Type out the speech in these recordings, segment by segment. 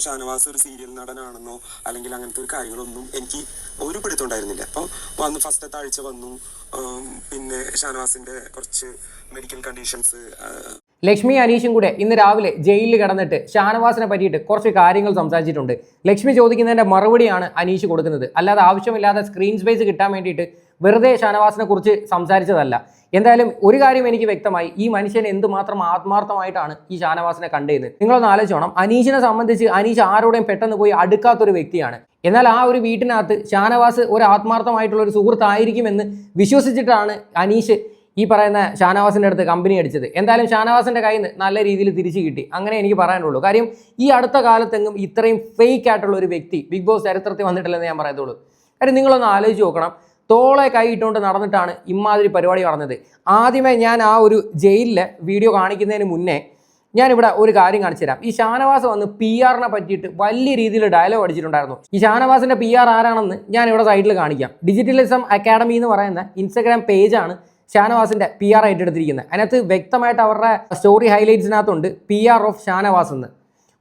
ഷാനവാസ് ഒരു സീരിയൽ നടനാണെന്നോ അല്ലെങ്കിൽ അങ്ങനത്തെ ഒരു കാര്യങ്ങളൊന്നും എനിക്ക് ഒരു പിടുത്തമുണ്ടായിരുന്നില്ല. അപ്പോൾ വന്നു ഫസ്റ്റത്തെ ആഴ്ച വന്നു, പിന്നെ ഷാനവാസിന്റെ കുറച്ച് മെഡിക്കൽ കണ്ടീഷൻസ്. ലക്ഷ്മി അനീഷും കൂടെ ഇന്ന് രാവിലെ ജയിലിൽ കിടന്നിട്ട് ഷാനവാസിനെ പറ്റിയിട്ട് കുറച്ച് കാര്യങ്ങൾ സംസാരിച്ചിട്ടുണ്ട്. ലക്ഷ്മി ചോദിക്കുന്നതിന്റെ മറുപടിയാണ് അനീഷ് കൊടുക്കുന്നത്. അല്ലാതെ ആവശ്യമില്ലാതെ സ്ക്രീൻ സ്പേസ് കിട്ടാൻ വേണ്ടിയിട്ട് വെറുതെ ഷാനവാസിനെ കുറിച്ച് സംസാരിച്ചതല്ല. എന്തായാലും ഒരു കാര്യം എനിക്ക് വ്യക്തമായി, ഈ മനുഷ്യൻ എന്തുമാത്രം ആത്മാർത്ഥമായിട്ടാണ് ഈ ഷാനവാസിനെ കണ്ടതെന്ന് നിങ്ങളൊന്ന് ആലോചിച്ചോണം. അനീഷിനെ സംബന്ധിച്ച് അനീഷ് ആരോടെയും പെട്ടെന്ന് പോയി അടുക്കാത്തൊരു വ്യക്തിയാണ്. എന്നാൽ ആ ഒരു വീട്ടിനകത്ത് ഷാനവാസ് ഒരു ആത്മാർത്ഥമായിട്ടുള്ള ഒരു സുഹൃത്തായിരിക്കുമെന്ന് വിശ്വസിച്ചിട്ടാണ് അനീഷ് ഈ പറയുന്ന ഷാനവാസിൻ്റെ അടുത്ത് കമ്പനി അടിച്ചത്. എന്തായാലും ഷാനവാസിൻ്റെ കയ്യിൽ നിന്ന് നല്ല രീതിയിൽ തിരിച്ചു കിട്ടി, അങ്ങനെ എനിക്ക് പറയാനുള്ളൂ. കാര്യം ഈ അടുത്ത കാലത്തെങ്ങും ഇത്രയും ഫേക്ക് ആയിട്ടുള്ള ഒരു വ്യക്തി ബിഗ് ബോസ് ചരിത്രത്തിൽ വന്നിട്ടില്ലെന്ന് ഞാൻ പറയത്തുള്ളൂ. കാര്യം നിങ്ങളൊന്ന് ആലോചിച്ച് നോക്കണം, തോളെ കൈ ഇട്ടുകൊണ്ട് നടന്നിട്ടാണ് ഇമാതിരി പരിപാടി നടന്നത്. ആദ്യമേ ഞാൻ ആ ഒരു ജയിലിലെ വീഡിയോ കാണിക്കുന്നതിന് മുന്നേ ഞാനിവിടെ ഒരു കാര്യം കാണിച്ചു തരാം. ഈ ഷാനവാസ് വന്ന് PR-നെ പറ്റിയിട്ട് വലിയ രീതിയിൽ ഡയലോഗ് അടിച്ചിട്ടുണ്ടായിരുന്നു. ഈ ഷാനവാസിന്റെ PR ആരാണെന്ന് ഞാൻ ഇവിടെ സൈഡിൽ കാണിക്കാം. ഡിജിറ്റലിസം അക്കാഡമി എന്ന് പറയുന്ന ഇൻസ്റ്റഗ്രാം പേജാണ് ഷാനവാസിന്റെ PR ഏറ്റെടുത്തിരിക്കുന്നത്. അതിനകത്ത് വ്യക്തമായിട്ട് അവരുടെ സ്റ്റോറി ഹൈലൈറ്റ്സിനകത്തുണ്ട് PR ഓഫ് ഷാനവാസ് എന്ന്,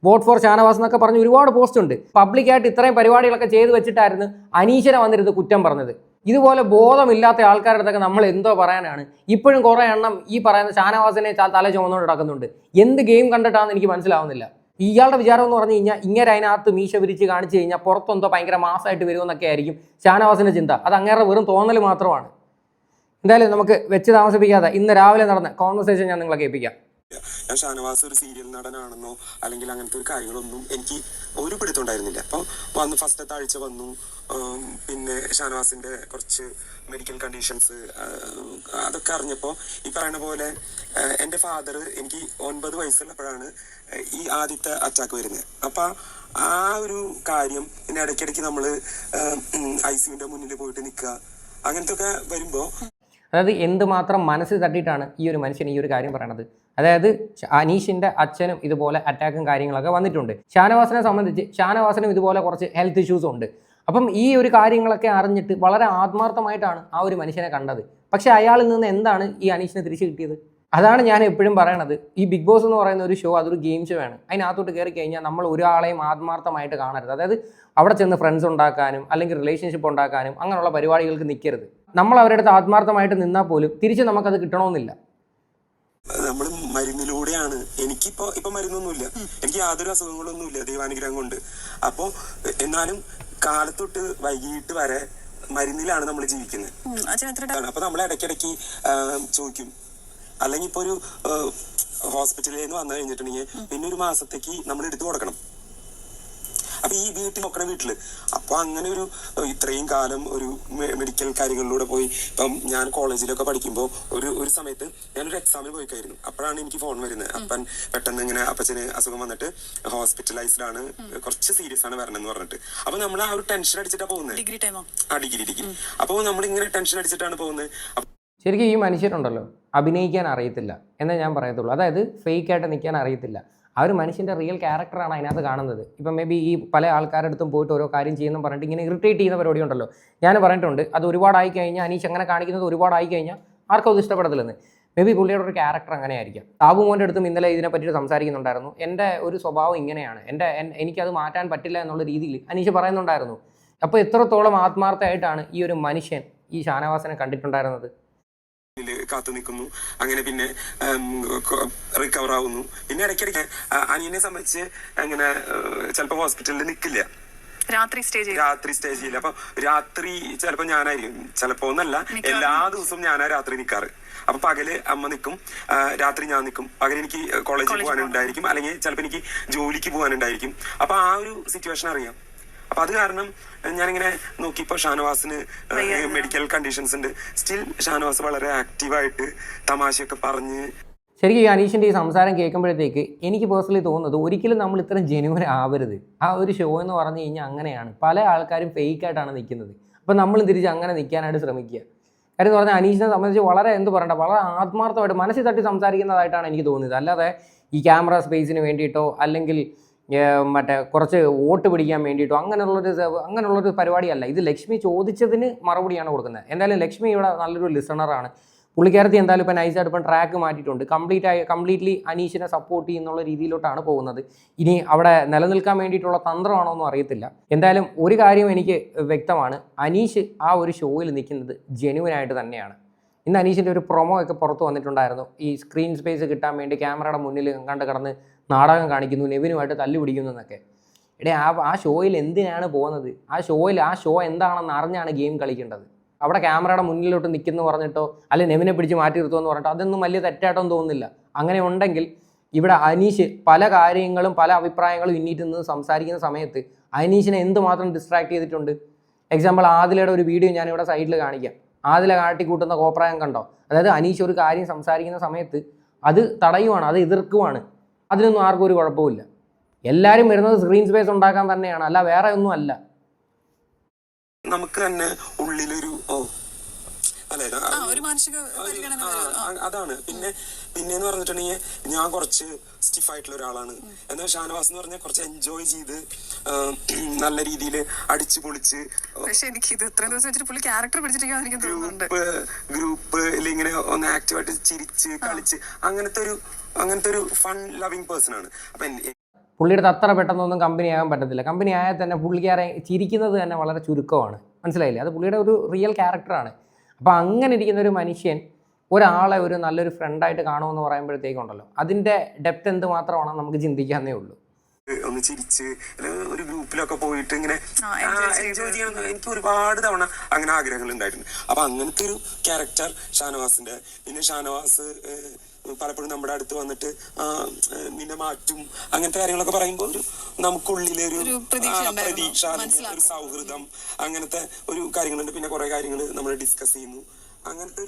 വോട്ട് ഫോർ ഷാനവാസ് എന്നൊക്കെ പറഞ്ഞ് ഒരുപാട് പോസ്റ്റ് ഉണ്ട്. പബ്ലിക്കായിട്ട് ഇത്രയും പരിപാടികളൊക്കെ ചെയ്തു വെച്ചിട്ടായിരുന്നു അനീഷിനെ വന്നിരുന്ന് കുറ്റം പറഞ്ഞത്. ഇതുപോലെ ബോധമില്ലാത്ത ആൾക്കാരുടെ അടുത്തൊക്കെ നമ്മൾ എന്തോ പറയാനാണ്. ഇപ്പോഴും കുറേ എണ്ണം ഈ പറയുന്ന ഷാനവാസിനെ തല ചുമന്നുകൊണ്ട് നടക്കുന്നുണ്ട്. എന്ത് ഗെയിം കണ്ടിട്ടാണെന്ന് എനിക്ക് മനസ്സിലാവുന്നില്ല. ഇയാളുടെ വിചാരം എന്ന് പറഞ്ഞു കഴിഞ്ഞാൽ ഇങ്ങനെ അതിനകത്ത് മീശ വിരിച്ച് കാണിച്ചു കഴിഞ്ഞാൽ പുറത്തെന്തോ ഭയങ്കര മാസമായിട്ട് വരുമെന്നൊക്കെ ആയിരിക്കും ഷാനവാസിന്റെ ചിന്ത. അത് അങ്ങേറെ വെറും തോന്നൽ മാത്രമാണ്. എന്തായാലും നമുക്ക് വെച്ച് താമസിപ്പിക്കാതെ ഇന്ന് രാവിലെ നടന്ന കോൺവെർസേഷൻ ഞാൻ നിങ്ങളെ കേൾപ്പിക്കാം. ഞാൻ ഷാനവാസ് ഒരു സീരിയൽ നടനാണെന്നോ അല്ലെങ്കിൽ അങ്ങനത്തെ ഒരു കാര്യങ്ങളൊന്നും എനിക്ക് ഒരു പിടുത്തമുണ്ടായിരുന്നില്ല. അപ്പോൾ വന്നു ഫസ്റ്റത്തെ ആഴ്ച വന്നു, പിന്നെ ഷാനവാസിന്റെ കുറച്ച് മെഡിക്കൽ കണ്ടീഷൻസ് അതൊക്കെ അറിഞ്ഞപ്പോൾ ഈ പറയുന്ന പോലെ എൻ്റെ ഫാദർ എനിക്ക് 9 വയസ്സുള്ളപ്പോഴാണ് ഈ ആദ്യത്തെ അറ്റാക്ക് വരുന്നത്. അപ്പം ആ ഒരു കാര്യം പിന്നെ ഇടയ്ക്കിടയ്ക്ക് നമ്മൾ ICUവിൻ്റെ മുന്നിൽ പോയിട്ട് നിൽക്കുക അങ്ങനത്തെ ഒക്കെ വരുമ്പോൾ, അതായത് എന്തുമാത്രം മനസ്സിൽ തട്ടിയിട്ടാണ് ഈ ഒരു മനുഷ്യൻ ഈ ഒരു കാര്യം പറയണത്. അതായത് അനീഷിൻ്റെ അച്ഛനും ഇതുപോലെ അറ്റാക്കും കാര്യങ്ങളൊക്കെ വന്നിട്ടുണ്ട്. ഷാനവാസിനെ സംബന്ധിച്ച് ഷാനവാസിനും ഇതുപോലെ കുറച്ച് ഹെൽത്ത് ഇഷ്യൂസും ഉണ്ട്. അപ്പം ഈ ഒരു കാര്യങ്ങളൊക്കെ അറിഞ്ഞിട്ട് വളരെ ആത്മാർത്ഥമായിട്ടാണ് ആ ഒരു മനുഷ്യനെ കണ്ടത്. പക്ഷേ അയാളിൽ നിന്ന് എന്താണ് ഈ അനീഷിനെ തിരിച്ചു കിട്ടിയത്? അതാണ് ഞാൻ എപ്പോഴും പറയണത്. ഈ ബിഗ് ബോസ് എന്ന് പറയുന്ന ഒരു ഷോ അതൊരു ഗെയിം ഷോ ആണ്. അതിനകത്തോട്ട് കയറി കഴിഞ്ഞാൽ നമ്മൾ ഒരാളെയും ആത്മാർത്ഥമായിട്ട് കാണരുത്. അതായത് അവിടെ ചെന്ന് ഫ്രണ്ട്സ് ഉണ്ടാക്കാനും അല്ലെങ്കിൽ റിലേഷൻഷിപ്പ് ഉണ്ടാക്കാനും അങ്ങനെയുള്ള പരിപാടികൾക്ക് നിൽക്കരുത്. നമ്മൾ അവരുടെ അടുത്ത് ആത്മാർത്ഥമായിട്ട് നിന്നാൽ പോലും തിരിച്ച് നമുക്കത് കിട്ടണമെന്നില്ല. നമ്മൾ മരുന്നിലൂടെയാണ്. ഇപ്പൊ മരുന്നൊന്നുമില്ല, എനിക്ക് യാതൊരു അസുഖങ്ങളൊന്നുമില്ല ദൈവാനുഗ്രഹം കൊണ്ട്. അപ്പോ എന്നാലും കാലത്തൊട്ട് വൈകിട്ട് വരെ മരുന്നിലാണ് നമ്മൾ ജീവിക്കുന്നത്. അപ്പൊ നമ്മൾ ഇടയ്ക്കിടയ്ക്ക് ചോദിക്കും, അല്ലെങ്കിൽ ഇപ്പൊ ഒരു ഹോസ്പിറ്റലിൽ നിന്ന് വന്നു കഴിഞ്ഞിട്ടുണ്ടെങ്കിൽ പിന്നെ ഒരു മാസത്തേക്ക് നമ്മൾ എടുത്തു കൊടുക്കണം. അപ്പൊ ഈ വീട്ടിൽ നോക്കണ വീട്ടില് അപ്പൊ അങ്ങനെ ഒരു ഇത്രയും കാലം ഒരു മെഡിക്കൽ കാര്യങ്ങളിലൂടെ പോയി. ഇപ്പം ഞാൻ കോളേജിലൊക്കെ പഠിക്കുമ്പോൾ ഒരു സമയത്ത് ഞാനൊരു എക്സാമിന് പോയിക്കായിരുന്നു. അപ്പോഴാണ് എനിക്ക് ഫോൺ വരുന്നത്. അപ്പൻ പെട്ടെന്ന് ഇങ്ങനെ അപ്പച്ചന് അസുഖം വന്നിട്ട് ഹോസ്പിറ്റലൈസ്ഡ് ആണ്, കുറച്ച് സീരിയസ് ആണ് വരണമെന്ന് പറഞ്ഞിട്ട്. അപ്പൊ നമ്മൾ ആ ഒരു ടെൻഷൻ അടിച്ചിട്ടാണ് പോകുന്നത്. ഡിഗ്രി അപ്പൊ നമ്മൾ ഇങ്ങനെ ടെൻഷൻ അടിച്ചിട്ടാണ് പോകുന്നത്. ശരിക്കും ഈ മനുഷ്യരുണ്ടല്ലോ, അഭിനയിക്കാൻ അറിയത്തില്ല എന്നേ ഞാൻ പറയത്തുള്ളൂ. അതായത് ഫേക്ക് ആയിട്ട് നിൽക്കാൻ അറിയത്തില്ല. ആ ഒരു മനുഷ്യൻ്റെ റിയൽ ക്യാരക്ടറാണ് അതിനകത്ത് കാണുന്നത്. ഇപ്പം മേ ബി ഈ പല ആൾക്കാരുടെ അടുത്തും പോയിട്ട് ഓരോ കാര്യം ചെയ്യുന്നു പറഞ്ഞിട്ട് ഇങ്ങനെ ഇറിറ്റേറ്റ് ചെയ്യുന്ന പരിപാടി ഉണ്ടല്ലോ. ഞാൻ പറഞ്ഞിട്ടുണ്ട്, അത് ഒരുപാടായി കഴിഞ്ഞാൽ അനീഷ് അങ്ങനെ കാണിക്കുന്നത് ഒരുപാടായി കഴിഞ്ഞാൽ ആർക്കും അത് ഇഷ്ടപ്പെടത്തില്ലെന്ന്. മേ ബി പുള്ളിയുടെ ഒരു ക്യാരക്ടർ അങ്ങനെ ആയിരിക്കാം. താബു മോൻ്റെ അടുത്തും ഇന്നലെ ഇതിനെ പറ്റിയിട്ട് സംസാരിക്കുന്നുണ്ടായിരുന്നു. എൻ്റെ ഒരു സ്വഭാവം ഇങ്ങനെയാണ്, എനിക്കത് മാറ്റാൻ പറ്റില്ല എന്നുള്ള രീതിയിൽ അനീഷ് പറയുന്നുണ്ടായിരുന്നു. അപ്പോൾ എത്രത്തോളം ആത്മാർത്ഥമായിട്ടാണ് ഈ ഒരു മനുഷ്യൻ ഈ ഷാനവാസിനെ കണ്ടിട്ടുണ്ടായിരുന്നത്. കാത്തു നിൽക്കുന്നു, അങ്ങനെ പിന്നെ റിക്കവർ ആവുന്നു. പിന്നെ ഇടയ്ക്കിടയ്ക്ക് അനിയനെ സംബന്ധിച്ച് അങ്ങനെ ചിലപ്പോൾ ഹോസ്പിറ്റലിൽ നിൽക്കില്ല, രാത്രി സ്റ്റേ ചെയ്യില്ല. അപ്പൊ രാത്രി ചിലപ്പോ ഞാനായിരിക്കും, ചിലപ്പോ ഒന്നല്ല എല്ലാ ദിവസവും ഞാനാ രാത്രി നിൽക്കാറ്. അപ്പൊ പകല് അമ്മ നിൽക്കും, രാത്രി ഞാൻ നിൽക്കും. പകല് എനിക്ക് കോളേജിൽ പോകാനുണ്ടായിരിക്കും, അല്ലെങ്കിൽ ചിലപ്പോൾ എനിക്ക് ജോലിക്ക് പോകാനുണ്ടായിരിക്കും. അപ്പൊ ആ ഒരു സിറ്റുവേഷൻ അറിയാം. അപ്പൊ അത് കാരണം ഞാനിങ്ങനെ നോക്കിയപ്പോ ഷാനവാസിന് മെഡിക്കൽ കണ്ടീഷൻസ് ഉണ്ട്. സ്റ്റിൽ ഷാനവാസ് വളരെ ആക്റ്റീവായിട്ട് തമാശയൊക്കെ പറഞ്ഞ്. ശരിക്കും ഈ അനീഷിൻ്റെ ഈ സംസാരം കേൾക്കുമ്പോഴത്തേക്ക് എനിക്ക് പേഴ്സണലി തോന്നുന്നത് ഒരിക്കലും നമ്മൾ ഇത്രയും ജെന്യുവൻ ആവരുത്. ആ ഒരു ഷോ എന്ന് പറഞ്ഞു കഴിഞ്ഞാൽ അങ്ങനെയാണ്, പല ആൾക്കാരും ഫേക്കായിട്ടാണ് നിൽക്കുന്നത്. അപ്പോൾ നമ്മളും തിരിച്ച് അങ്ങനെ നിൽക്കാനായിട്ട് ശ്രമിക്കുക. കാര്യം എന്ന് പറഞ്ഞാൽ അനീഷിനെ സംബന്ധിച്ച് വളരെ വളരെ ആത്മാർത്ഥമായിട്ട് മനസ്സിൽ തട്ടി സംസാരിക്കുന്നതായിട്ടാണ് എനിക്ക് തോന്നിയത്. അല്ലാതെ ഈ ക്യാമറ സ്പേസിന് വേണ്ടിയിട്ടോ അല്ലെങ്കിൽ മറ്റേ കുറച്ച് വോട്ട് പിടിക്കാൻ വേണ്ടിയിട്ടോ അങ്ങനെയുള്ളൊരു പരിപാടിയല്ല ഇത്. ലക്ഷ്മി ചോദിച്ചതിന് മറുപടിയാണ് കൊടുക്കുന്നത്. എന്തായാലും ലക്ഷ്മി ഇവിടെ നല്ലൊരു ലിസണറാണ്. പുള്ളിക്കാരത്തി എന്തായാലും ഇപ്പം നൈസായിട്ട് ഇപ്പം ട്രാക്ക് മാറ്റിയിട്ടുണ്ട്. കംപ്ലീറ്റ്ലി അനീഷിനെ സപ്പോർട്ട് ചെയ്യുന്നുള്ള രീതിയിലോട്ടാണ് പോകുന്നത്. ഇനി അവിടെ നിലനിൽക്കാൻ വേണ്ടിയിട്ടുള്ള തന്ത്രമാണോ എന്നും അറിയത്തില്ല. എന്തായാലും ഒരു കാര്യം എനിക്ക് വ്യക്തമാണ്, അനീഷ് ആ ഒരു ഷോയിൽ നിൽക്കുന്നത് ജെന്യുവനായിട്ട് തന്നെയാണ്. ഇന്ന് അനീഷിൻ്റെ ഒരു പ്രൊമോ ഒക്കെ പുറത്ത് വന്നിട്ടുണ്ടായിരുന്നു. ഈ സ്ക്രീൻ സ്പേസ് കിട്ടാൻ വേണ്ടി ക്യാമറയുടെ മുന്നിൽ കടന്ന് നാടകം കാണിക്കുന്നു, നെവിനുമായിട്ട് തല്ലുപിടിക്കുന്നു എന്നൊക്കെ. ആ ഷോയിൽ എന്തിനാണ് പോകുന്നത്? ആ ഷോ എന്താണെന്ന് അറിഞ്ഞാണ് ഗെയിം കളിക്കേണ്ടത്. അവിടെ ക്യാമറയുടെ മുന്നിലോട്ട് നിൽക്കുന്നു പറഞ്ഞിട്ടോ അല്ലെ നെവിനെ പിടിച്ച് മാറ്റി നിർത്തുമെന്ന് പറഞ്ഞിട്ടോ അതൊന്നും വലിയ തെറ്റായിട്ടൊന്നും തോന്നുന്നില്ല. അങ്ങനെ ഉണ്ടെങ്കിൽ ഇവിടെ അനീഷ് പല കാര്യങ്ങളും പല അഭിപ്രായങ്ങളും ഇന്നീട്ട് നിന്ന് സംസാരിക്കുന്ന സമയത്ത് അനീഷിനെ എന്തുമാത്രം ഡിസ്ട്രാക്ട് ചെയ്തിട്ടുണ്ട്. എക്സാമ്പിൾ ആദിലയുടെ ഒരു വീഡിയോ ഞാനിവിടെ സൈഡിൽ കാണിക്കാം. ആദില കാട്ടിക്കൂട്ടുന്ന കോപ്രായം കണ്ടോ? അതായത് അനീഷ് ഒരു കാര്യം സംസാരിക്കുന്ന സമയത്ത് അത് തടയുവാണ്, അത് എതിർക്കുവാണ്. അതിനൊന്നും ആർക്കും ഒരു കുഴപ്പമില്ല. എല്ലാവരും വരുന്നത് സ്ക്രീൻ സ്പേസ് ഉണ്ടാക്കാൻ തന്നെയാണ്, അല്ല വേറെ ഒന്നും അല്ല. നമുക്ക് തന്നെ ഉള്ളിലൊരു അതാണ്. പിന്നെന്ന് പറഞ്ഞിട്ടുണ്ടെങ്കിൽ ഞാൻ കുറച്ച് സ്റ്റിഫായിട്ടുള്ള ഒരാളാണ്. എന്നാൽ ഷാനവാസ് എന്ന് പറഞ്ഞാൽ കുറച്ച് എൻജോയ് ചെയ്ത് നല്ല രീതിയിൽ അടിച്ചു പൊളിച്ച് ഗ്രൂപ്പിൽ ഇങ്ങനെ ഒന്ന് ആക്റ്റീവായിട്ട് ചിരിച്ച് കളിച്ച് അങ്ങനത്തെ ഒരു ഫൺ ലവിങ് പേഴ്സൺ ആണ്. അപ്പൊ പുള്ളിയുടെ അത്ര പെട്ടെന്നൊന്നും കമ്പനി ആകാൻ പറ്റത്തില്ല. കമ്പനി ആയാൽ തന്നെ പുള്ളിക്കാരെ ചിരിക്കുന്നത് തന്നെ വളരെ ചുരുക്കമാണ്. മനസ്സിലായില്ലേ? അത് പുള്ളിയുടെ ഒരു റിയൽ ക്യാരക്ടറാണ്. അപ്പോൾ അങ്ങനെ ഇരിക്കുന്ന ഒരു മനുഷ്യൻ ഒരാളെ ഒരു നല്ലൊരു ഫ്രണ്ടായിട്ട് കാണുമെന്ന് പറയുമ്പോഴത്തേക്കുണ്ടല്ലോ, അതിൻ്റെ ഡെപ്ത് എന്ത് മാത്രമാണെന്ന് നമുക്ക് ചിന്തിക്കാന്നേ ഉള്ളൂ. ഒന്ന് ചിരിച്ച് ഒരു ഗ്രൂപ്പിലൊക്കെ പോയിട്ട് ഇങ്ങനെ എൻജോയ് ചെയ്യണം. എനിക്ക് ഒരുപാട് തവണ അങ്ങനെ ആഗ്രഹങ്ങൾ ഉണ്ടായിട്ടുണ്ട്. അപ്പൊ അങ്ങനത്തെ ഒരു ക്യാരക്ടർ ഷാനവാസിന്റെ. പിന്നെ ഷാനവാസ് പലപ്പോഴും നമ്മുടെ അടുത്ത് വന്നിട്ട് നിന്നെ മാറ്റും അങ്ങനത്തെ കാര്യങ്ങളൊക്കെ പറയുമ്പോൾ നമുക്കുള്ളിലൊരു പ്രതീക്ഷ, ഒരു സൗഹൃദം, അങ്ങനത്തെ ഒരു കാര്യങ്ങളുണ്ട്. പിന്നെ കുറെ കാര്യങ്ങൾ നമ്മൾ ഡിസ്കസ് ചെയ്യുന്നു. അങ്ങനത്തെ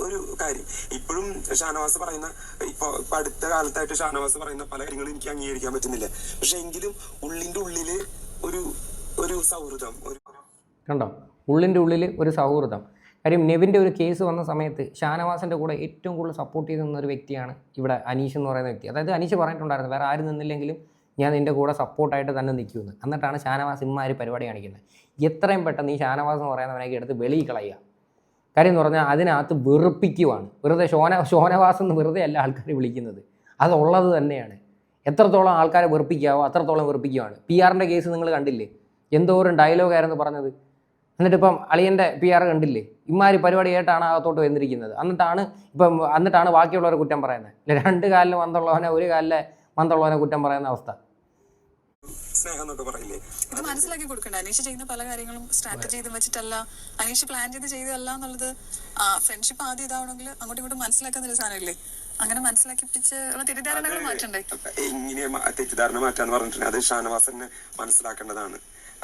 ഒരു കാര്യം ഇപ്പോഴും ഷാനവാസ് പറയുന്ന ഇപ്പൊ അടുത്ത കാലത്തായിട്ട് ഷാനവാസ് പറയുന്ന പല കാര്യങ്ങളും എനിക്ക് അംഗീകരിക്കാൻ പറ്റുന്നില്ല. പക്ഷെ എങ്കിലും ഉള്ളിന്റെ ഉള്ളില് ഒരു സൗഹൃദം കണ്ടോ? ഉള്ളിൻ്റെ ഉള്ളിൽ ഒരു സൗഹൃദം. കാര്യം നെവിൻ്റെ ഒരു കേസ് വന്ന സമയത്ത് ഷാനവാസിൻ്റെ കൂടെ ഏറ്റവും കൂടുതൽ സപ്പോർട്ട് ചെയ്ത് നിന്നൊരു വ്യക്തിയാണ് ഇവിടെ അനീഷ് എന്ന് പറയുന്ന വ്യക്തി. അതായത് അനീഷ് പറഞ്ഞിട്ടുണ്ടായിരുന്നു വേറെ ആരും നിന്നില്ലെങ്കിലും ഞാൻ നിൻ്റെ കൂടെ സപ്പോർട്ടായിട്ട് തന്നെ നിൽക്കുമെന്ന്. എന്നിട്ടാണ് ഷാനവാസ് ഇമ്മാതിരി പരിപാടി കാണിക്കുന്നത്. എത്രയും പെട്ടെന്ന് ഈ ഷാനവാസ് എന്ന് പറയുന്നവനൊക്കെ എടുത്ത് വെളിയിൽ കളയുക. കാര്യം എന്ന് പറഞ്ഞാൽ അതിനകത്ത് വെറുപ്പിക്കുവാണ്. വെറുതെ ഷോനവാസ് എന്ന് വെറുതെ അല്ല ആൾക്കാർ വിളിക്കുന്നത്, അതുള്ളത് തന്നെയാണ്. എത്രത്തോളം ആൾക്കാരെ വെറുപ്പിക്കാവോ അത്രത്തോളം വെറുപ്പിക്കുവാണ്. PR-ൻ്റെ കേസ് നിങ്ങൾ കണ്ടില്ലേ? എന്തോരം ഡയലോഗായിരുന്നു പറഞ്ഞത്. എന്നിട്ടിപ്പം അളിയൻ്റെ PR കണ്ടില്ലേ? ഇമ്മാതിരി പരിപാടി ആയിട്ടാണ് അകത്തോട്ട് വന്നിരിക്കുന്നത്. എന്നിട്ടാണ് ബാക്കിയുള്ളവരെ കുറ്റം പറയുന്നത്. രണ്ട് കാലിൽ മന്ദുള്ളവനെ ഒരു കാലിലെ മന്ദുള്ളവനെ കുറ്റം പറയുന്ന അവസ്ഥ. സ്നേഹം എന്നൊക്കെ പറയില്ലേ, ഇത് മനസ്സിലാക്കി കൊടുക്കണ്ട. അനീഷ് ചെയ്യുന്ന പല കാര്യങ്ങളും സ്ട്രാറ്റജി ചെയ്ത് വെച്ചിട്ടല്ല, അനീഷ് പ്ലാൻ ചെയ്തല്ല എന്നുള്ളത്. ഫ്രണ്ട്ഷിപ്പ് ആദ്യം ഇതാവണമെങ്കിൽ അങ്ങോട്ടും ഇങ്ങോട്ടും മനസ്സിലാക്കുന്ന ഒരു സാധനമില്ലേ? അങ്ങനെ മനസ്സിലാക്കിപ്പിച്ച് തെറ്റിദ്ധാരണകൾ മാറ്റണ്ടേ? എങ്ങനെ തെറ്റിദ്ധാരണ മാറ്റാന്ന് പറഞ്ഞിട്ടുണ്ടെങ്കിൽ അത് ഷാനവാസ് തന്നെ മനസ്സിലാക്കേണ്ടതാണ്.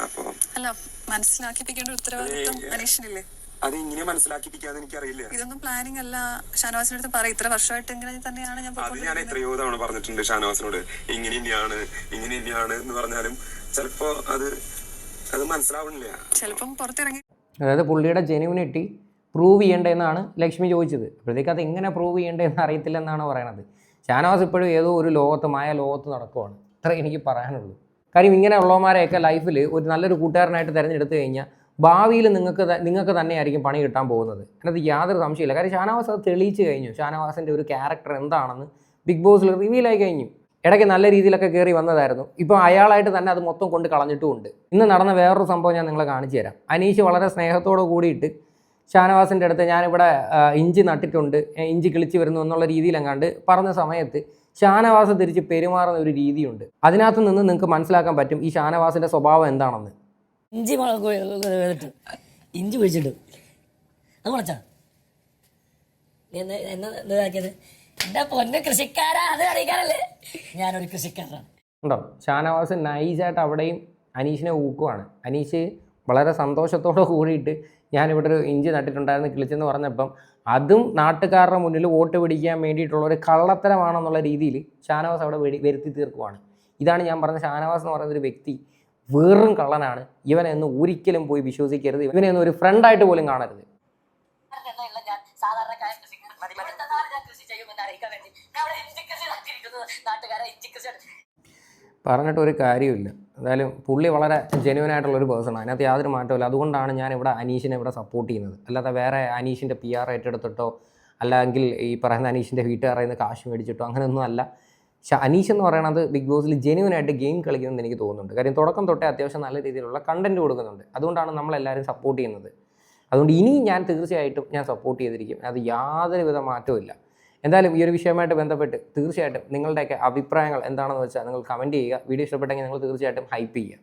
അപ്പൊ അല്ല, മനസ്സിലാക്കിപ്പിക്കേണ്ട ഉത്തരവാദിത്വം അനീഷിനില്ലേ? അത് ഇങ്ങനെ മനസ്സിലാക്കിപ്പിക്കാന്ന് എനിക്കറിയില്ല. ഇതൊന്നും പ്ലാനിങ് അല്ല. ഷാനവാസിന്റെ അടുത്ത് പറയും, ഇത്ര വർഷമായിട്ട് ഇങ്ങനെ തന്നെയാണ് ഞാൻ എത്രയോ തവണ പറഞ്ഞിട്ടുണ്ട് ഷാനവാസിനോട്, ഇങ്ങനെ തന്നെയാണ് എന്ന് പറഞ്ഞാലും ചിലപ്പോ അത് മനസ്സിലാവണില്ല. ചിലപ്പം പുറത്തിറങ്ങി. അതായത് പുള്ളിയുടെ ജെന്യുവിനിറ്റി പ്രൂവ് ചെയ്യേണ്ടതെന്നാണ് ലക്ഷ്മി ചോദിച്ചത്. അപ്പോഴത്തേക്ക് അത് എങ്ങനെ പ്രൂവ് ചെയ്യേണ്ടതെന്ന് അറിയത്തില്ലെന്നാണ് പറയണത്. ഷാനവാസ് ഇപ്പോഴും ഏതോ ഒരു മായ ലോകത്ത് നടക്കുവാണ്. ഇത്ര എനിക്ക് പറയാനുള്ളൂ. കാര്യം ഇങ്ങനെ ഉള്ളവന്മാരെയൊക്കെ ലൈഫിൽ ഒരു നല്ലൊരു കൂട്ടുകാരനായിട്ട് തിരഞ്ഞെടുത്ത് കഴിഞ്ഞാൽ ഭാവിയിൽ നിങ്ങൾക്ക് തന്നെയായിരിക്കും പണി കിട്ടാൻ പോകുന്നത്. അതിനകത്ത് യാതൊരു സംശയമില്ല. കാര്യം ഷാനവാസ് അത് തെളിയിച്ച് കഴിഞ്ഞു. ഷാനവാസിൻ്റെ ഒരു ക്യാരക്ടർ എന്താണെന്ന് ബിഗ് ബോസിൽ റിവീലായി കഴിഞ്ഞു. ഇടയ്ക്ക് നല്ല രീതിയിലൊക്കെ കയറി വന്നതായിരുന്നു. ഇപ്പോൾ അയാളായിട്ട് തന്നെ അത് മൊത്തം കൊണ്ട് കളഞ്ഞിട്ടുമുണ്ട്. ഇന്ന് നടന്ന വേറൊരു സംഭവം ഞാൻ നിങ്ങളെ കാണിച്ചു തരാം. അനീഷ് വളരെ സ്നേഹത്തോട് കൂടിയിട്ട് ഷാനവാസിൻ്റെ അടുത്ത് ഞാനിവിടെ ഇഞ്ചി നട്ടിട്ടുണ്ട്, ഇഞ്ചി കിളിച്ച് വരുന്നു എന്നുള്ള രീതിയിലെങ്ങാണ്ട് പറഞ്ഞ സമയത്ത് ഷാനവാസ് തിരിച്ച് പെരുമാറുന്ന ഒരു രീതിയുണ്ട്. അതിനകത്ത് നിന്ന് നിങ്ങൾക്ക് മനസ്സിലാക്കാൻ പറ്റും ഈ ഷാനവാസിൻ്റെ സ്വഭാവം എന്താണെന്ന്. ഇഞ്ചി ഇഞ്ചി കുഴിച്ചിട്ട് അത് മുളച്ചാ എന്താക്കിയത്? എന്റെ പൊന്നെ കൃഷിക്കാരാ, അത് അറിയിക്കാനല്ലേ ഞാനൊരു കൃഷിക്കാരനാണ്. ഉണ്ടോ? ഷാനവാസ് നൈസായിട്ട് അവിടെയും അനീഷിനെ ഊക്കുവാണ്. അനീഷ് വളരെ സന്തോഷത്തോടെ കൂടിയിട്ട് ഞാനിവിടെ ഒരു ഇഞ്ചി നട്ടിട്ടുണ്ടായിരുന്നു കിളിച്ചെന്ന് പറഞ്ഞപ്പം അതും നാട്ടുകാരുടെ മുന്നിൽ വോട്ട് പിടിക്കാൻ വേണ്ടിയിട്ടുള്ള ഒരു കള്ളത്തരമാണെന്നുള്ള രീതിയിൽ ഷാനവാസ് അവിടെ വരുത്തി തീർക്കുവാണ്. ഇതാണ് ഞാൻ പറഞ്ഞ ഷാനവാസ് എന്ന് പറയുന്നൊരു വ്യക്തി വെറും കള്ളനാണ്. ഇവനെ ഒന്നും ഒരിക്കലും പോയി വിശ്വസിക്കരുത്. ഇവനെ ഒന്നും ഒരു ഫ്രണ്ടായിട്ട് പോലും കാണരുത്. പറഞ്ഞിട്ട് ഒരു കാര്യമില്ല. എന്തായാലും പുള്ളി വളരെ ജെന്യുവനായിട്ടുള്ളൊരു പേഴ്സണാണ്. അതിനകത്ത് യാതൊരു മാറ്റമില്ല. അതുകൊണ്ടാണ് ഞാൻ ഇവിടെ അനീഷിനെ ഇവിടെ സപ്പോർട്ട് ചെയ്യുന്നത്. അല്ലാതെ വേറെ അനീഷിൻ്റെ PR ഏറ്റെടുത്തിട്ടോ അല്ലെങ്കിൽ ഈ പറയുന്ന അനീഷിൻ്റെ വീട്ടുകാരുടെ നിന്ന് കാശ് മേടിച്ചിട്ടോ അങ്ങനെയൊന്നും അല്ല. അനീഷ് എന്ന് പറയുന്നത് ബിഗ് ബോസിൽ ജെന്യുവനായിട്ട് ഗെയിം കളിക്കുമെന്ന് എനിക്ക് തോന്നുന്നുണ്ട്. കാര്യം തുടക്കം തൊട്ടേ അത്യാവശ്യം നല്ല രീതിയിലുള്ള കണ്ടൻറ്റ് കൊടുക്കുന്നുണ്ട്. അതുകൊണ്ടാണ് നമ്മളെല്ലാവരും സപ്പോർട്ട് ചെയ്യുന്നത്. അതുകൊണ്ട് ഇനി ഞാൻ തീർച്ചയായിട്ടും ഞാൻ സപ്പോർട്ട് ചെയ്തിരിക്കും. അത് യാതൊരുവിധ മാറ്റവും ഇല്ല. എന്തായാലും ഈ ഒരു വിഷയമായിട്ട് ബന്ധപ്പെട്ട് തീർച്ചയായിട്ടും നിങ്ങളുടെയൊക്കെ അഭിപ്രായങ്ങൾ എന്താണെന്ന് വെച്ചാൽ നിങ്ങൾ കമൻറ്റ് ചെയ്യുക. വീഡിയോ ഇഷ്ടപ്പെട്ടെങ്കിൽ നിങ്ങൾ തീർച്ചയായിട്ടും ഹൈപ്പ് ചെയ്യുക.